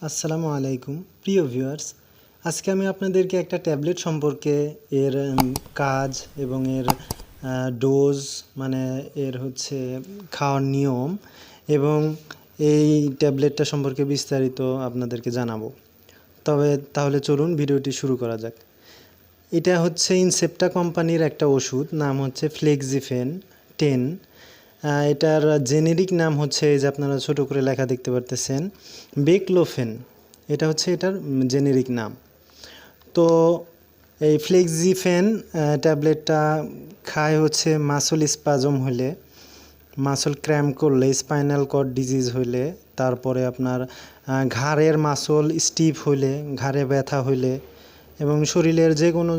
আসসালামু আলাইকুম প্রিয় ভিউয়ার্স। আজকে আমি আপনাদেরকে একটা ট্যাবলেট সম্পর্কে এর কাজ এবং এর ডোজ মানে এর হচ্ছে খাওয়ার নিয়ম এবং এই ট্যাবলেটটা সম্পর্কে বিস্তারিত আপনাদেরকে জানাবো। তাহলে চলুন ভিডিওটি শুরু করা যাক। এটা হচ্ছে ইনসেপ্টা কোম্পানির একটা ওষুধ, নাম হচ্ছে ফ্লেক্সিফেন 10। এটার জেনেরিক নাম হচ্ছে, এই যে আপনারা ছোট করে লেখা দেখতে পারতেছেন, বেকলোফেন। এটা হচ্ছে এটার জেনেরিক নাম। তো এই ফ্লেক্সিফেন ট্যাবলেটটা খায় হচ্ছে মাসল স্পাজম হলে, মাসল ক্র্যাম্প করলে, স্পাইনাল কর্ড ডিজিজ হলে, তারপরে আপনার ঘাড়ের মাসল স্টিফ হলে, ঘাড়ে ব্যথা হলে এবং শরীরের যে কোনো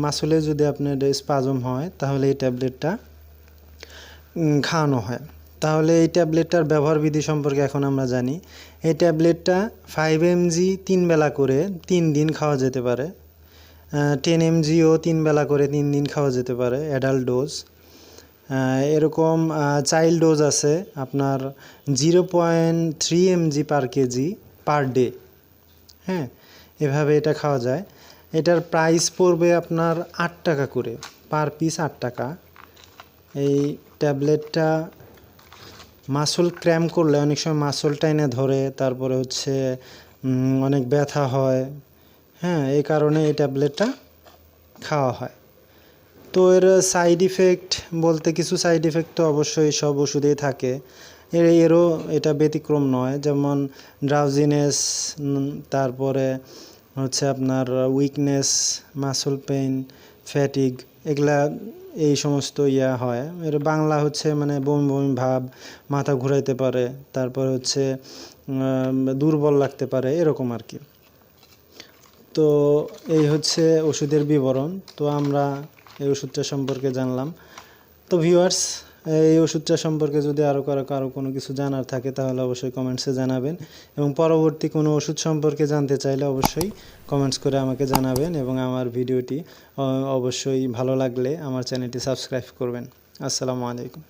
মাসলে যদি আপনার স্পাজম হয় তাহলে এই ট্যাবলেটটা খাওয়ানো হয়। তাহলে এই ট্যাবলেটটার ব্যবহার বিধি সম্পর্কে এখন আমরা জানি। এই ট্যাবলেটটা 5 mg 3 বেলা করে 3 দিন খাওয়া যেতে পারে। 10 mgও 3 বেলা করে 3 দিন খাওয়া যেতে পারে, অ্যাডাল্ট ডোজ। এরকম চাইল্ড ডোজ আছে আপনার 0.3 mg পার কেজি পার ডে। হ্যাঁ, এভাবে এটা খাওয়া যায়। এটার প্রাইস পড়বে আপনার 8 টাকা করে, পার পিস 8 টাকা। এই ট্যাবলেটটা মাসল ক্র্যাম্প করলে, অনেক সময় মাসল টাইনে ধরে, তারপরে হচ্ছে অনেক ব্যথা হয়, হ্যাঁ, এই কারণে এই ট্যাবলেটটা খাওয়া হয়। তো এর সাইড ইফেক্ট বলতে কিছু সাইড ইফেক্ট তো অবশ্যই সব ওষুধেই থাকে, এরও এটা ব্যতিক্রম নয়। যেমন ড্রাউজিনেস, তারপরে হচ্ছে আপনার উইকনেস, মাসল পেইন, ফ্যাটিগ, এগুলা এই সমস্ত হয়। এর বাংলা হচ্ছে মানে বমি বমি ভাব, মাথা ঘুরাইতে পারে, তারপর হচ্ছে দুর্বল লাগতে পারে, এরকম আর কি। তো এই হচ্ছে ওষুধের বিবরণ। তো আমরা এই ওষুধটা সম্পর্কে জানলাম। তো ভিউয়ার্স, এই ওষুধটা সম্পর্কে যদি কারো কোনো কিছু জানার থাকে তাহলে অবশ্যই কমেন্টসে জানাবেন, এবং পরবর্তী কোনো ওষুধ সম্পর্কে জানতে চাইলে অবশ্যই কমেন্টস করে আমাকে জানাবেন, এবং আমার ভিডিওটি অবশ্যই ভালো লাগলে আমার চ্যানেলটি সাবস্ক্রাইব করবেন। আসসালামু আলাইকুম।